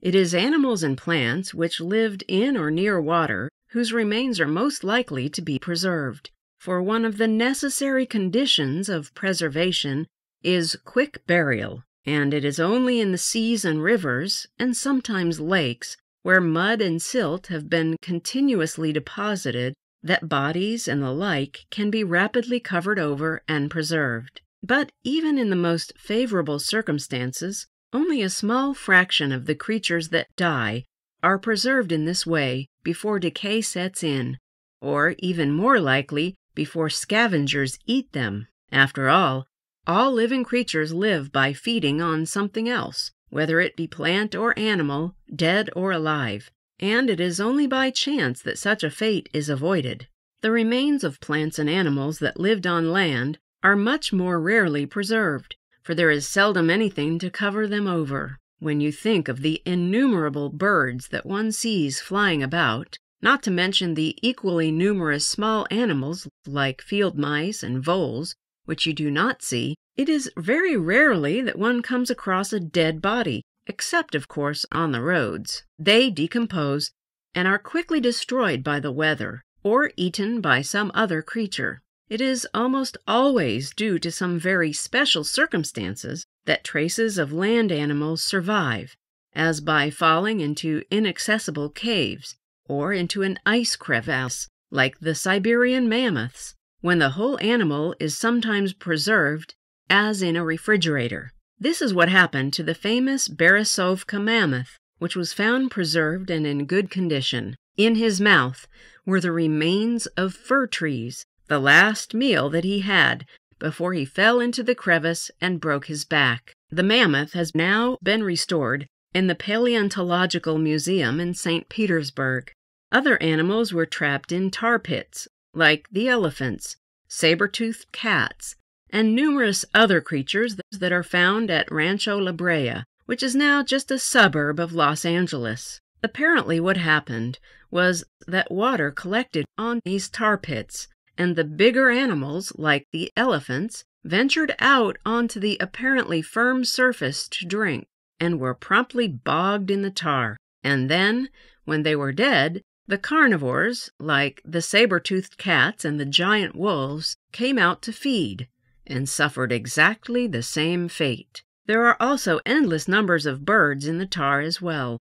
It is animals and plants which lived in or near water whose remains are most likely to be preserved. For one of the necessary conditions of preservation is quick burial, and it is only in the seas and rivers, and sometimes lakes, where mud and silt have been continuously deposited, that bodies and the like can be rapidly covered over and preserved. But even in the most favorable circumstances, only a small fraction of the creatures that die are preserved in this way before decay sets in, or even more likely, before scavengers eat them. After all living creatures live by feeding on something else, whether it be plant or animal, dead or alive, and it is only by chance that such a fate is avoided. The remains of plants and animals that lived on land are much more rarely preserved, for there is seldom anything to cover them over. When you think of the innumerable birds that one sees flying about, not to mention the equally numerous small animals like field mice and voles, which you do not see, it is very rarely that one comes across a dead body, except, of course, on the roads. They decompose and are quickly destroyed by the weather, or eaten by some other creature. It is almost always due to some very special circumstances that traces of land animals survive, as by falling into inaccessible caves, or into an ice crevasse, like the Siberian mammoths, when the whole animal is sometimes preserved, as in a refrigerator. This is what happened to the famous Borisovka mammoth, which was found preserved and in good condition. In his mouth were the remains of fir trees, the last meal that he had before he fell into the crevice and broke his back. The mammoth has now been restored in the Paleontological Museum in St. Petersburg. Other animals were trapped in tar pits, like the elephants, saber-toothed cats, and numerous other creatures that are found at Rancho La Brea, which is now just a suburb of Los Angeles. Apparently what happened was that water collected on these tar pits, and the bigger animals, like the elephants, ventured out onto the apparently firm surface to drink, and were promptly bogged in the tar. And then, when they were dead, the carnivores, like the saber-toothed cats and the giant wolves, came out to feed, and suffered exactly the same fate. There are also endless numbers of birds in the tar as well.